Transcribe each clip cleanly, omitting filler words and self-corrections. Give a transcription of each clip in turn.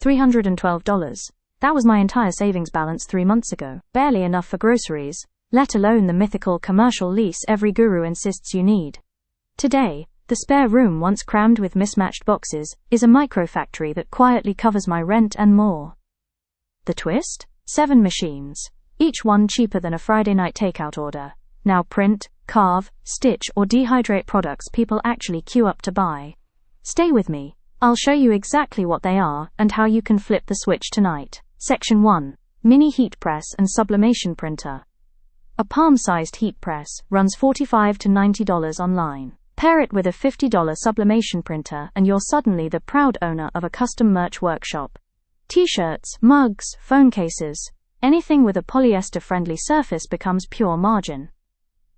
$312. That was my entire savings balance 3 months ago. Barely enough for groceries, let alone the mythical commercial lease every guru insists you need. Today, the spare room, once crammed with mismatched boxes, is a microfactory that quietly covers my rent and more. The twist? 7 machines, each one cheaper than a Friday night takeout order, now print, carve, stitch or dehydrate products people actually queue up to buy. Stay with me. I'll show you exactly what they are and how you can flip the switch tonight. Section 1. Mini heat press and sublimation printer. A palm-sized heat press runs $45 to $90 online. Pair it with a $50 sublimation printer and you're suddenly the proud owner of a custom merch workshop. T-shirts, mugs, phone cases, anything with a polyester-friendly surface becomes pure margin.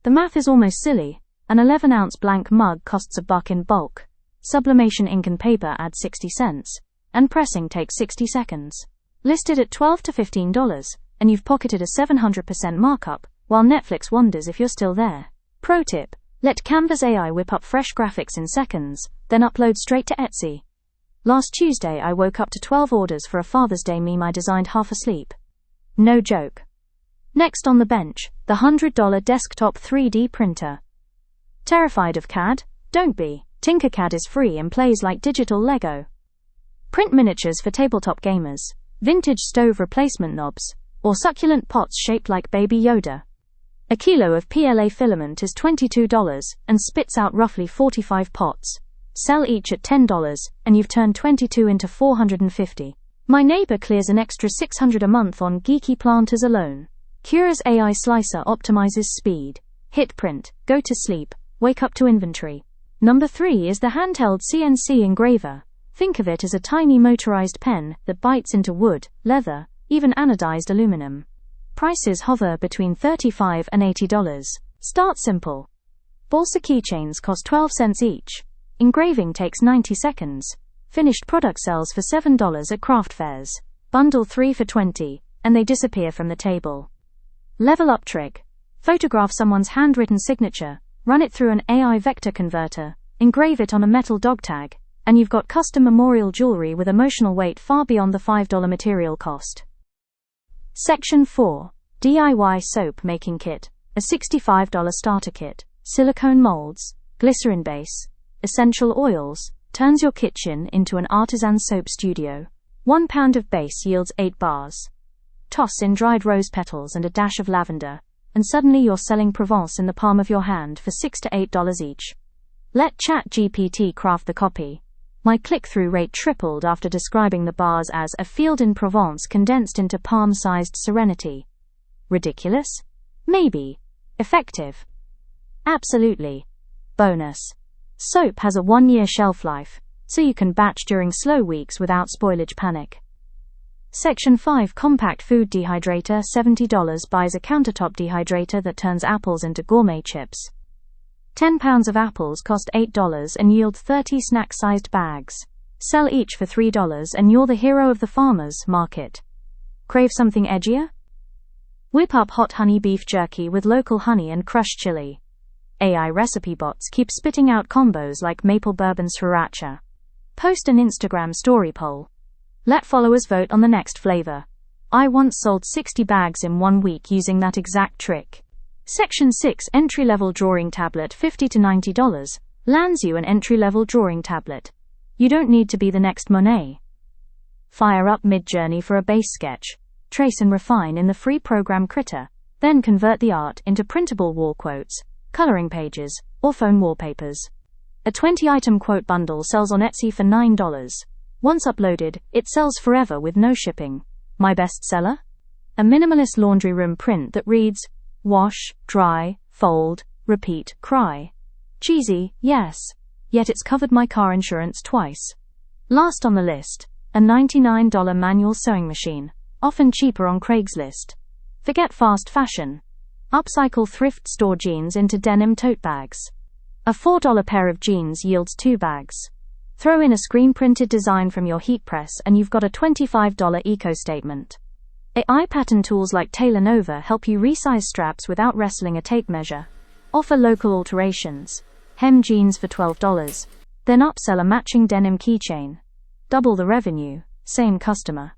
The math is almost silly. An 11-ounce blank mug costs $1 in bulk. Sublimation ink and paper add 60 cents, and pressing takes 60 seconds. Listed at $12 to $15, and you've pocketed a 700% markup, while Netflix wonders if you're still there. Pro tip: let Canva's AI whip up fresh graphics in seconds, then upload straight to Etsy. Last Tuesday I woke up to 12 orders for a Father's Day meme I designed half asleep. No joke. Next on the bench, the $100 desktop 3D printer. Terrified of CAD? Don't be. Tinkercad is free and plays like digital Lego. Print miniatures for tabletop gamers, vintage stove replacement knobs, or succulent pots shaped like Baby Yoda. A kilo of PLA filament is $22 and spits out roughly 45 pots. Sell each at $10 and you've turned 22 into 450. My neighbor clears an extra $600 a month on geeky planters alone. Cura's AI slicer optimizes speed. Hit print, go to sleep, wake up to inventory. Number 3 is the handheld CNC engraver. Think of it as a tiny motorized pen that bites into wood, leather, even anodized aluminum. Prices hover between $35 and $80. Start simple. Balsa keychains cost 12 cents each. Engraving takes 90 seconds. Finished product sells for $7 at craft fairs. Bundle 3 for $20, and they disappear from the table. Level up trick. Photograph someone's handwritten signature, run it through an AI vector converter, engrave it on a metal dog tag, and you've got custom memorial jewelry with emotional weight far beyond the $5 material cost. Section 4. DIY soap making kit. A $65 starter kit. Silicone molds, glycerin base, essential oils, turns your kitchen into an artisan soap studio. 1 pound of base yields 8 bars. Toss in dried rose petals and a dash of lavender, and suddenly you're selling Provence in the palm of your hand for $6 to $8 each. Let ChatGPT craft the copy. My click-through rate tripled after describing the bars as a field in Provence condensed into palm-sized serenity. Ridiculous? Maybe. Effective? Absolutely. Bonus. Soap has a 1-year shelf life, so you can batch during slow weeks without spoilage panic. Section 5. Compact food dehydrator. $70 buys a countertop dehydrator that turns apples into gourmet chips. 10 pounds of apples cost $8 and yield 30 snack-sized bags. Sell each for $3 and you're the hero of the farmer's market. Crave something edgier? Whip up hot honey beef jerky with local honey and crushed chili. AI recipe bots keep spitting out combos like maple bourbon sriracha. Post an Instagram story poll. Let followers vote on the next flavor. I once sold 60 bags in 1 week using that exact trick. Section 6. Entry-level drawing tablet. $50 to $90 lands you an entry-level drawing tablet. You don't need to be the next Monet. Fire up Mid-Journey for a base sketch. Trace and refine in the free program Critter. Then convert the art into printable wall quotes, coloring pages, or phone wallpapers. A 20-item quote bundle sells on Etsy for $9. Once uploaded, it sells forever with no shipping. My bestseller? A minimalist laundry room print that reads, wash, dry, fold, repeat, cry. Cheesy, yes. Yet it's covered my car insurance twice. Last on the list, a $99 manual sewing machine, often cheaper on Craigslist. Forget fast fashion. Upcycle thrift store jeans into denim tote bags. A $4 pair of jeans yields 2 bags. Throw in a screen-printed design from your heat press and you've got a $25 eco-statement. AI pattern tools like Tailor Nova help you resize straps without wrestling a tape measure. Offer local alterations. Hem jeans for $12. Then upsell a matching denim keychain. Double the revenue. Same customer.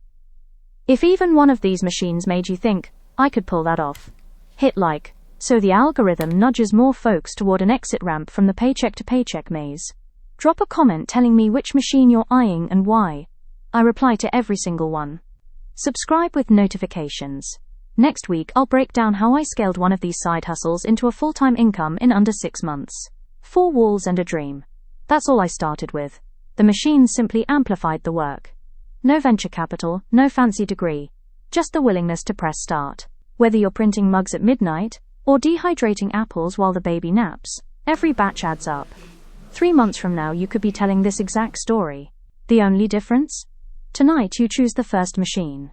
If even one of these machines made you think, I could pull that off, hit like, so the algorithm nudges more folks toward an exit ramp from the paycheck to paycheck maze. Drop a comment telling me which machine you're eyeing and why. I reply to every single one. Subscribe with notifications. Next week I'll break down how I scaled one of these side hustles into a full-time income in under 6 months. 4 walls and a dream. That's all I started with. The machines simply amplified the work. No venture capital, no fancy degree. Just the willingness to press start. Whether you're printing mugs at midnight, or dehydrating apples while the baby naps, every batch adds up. 3 months from now you could be telling this exact story. The only difference? Tonight you choose the first machine.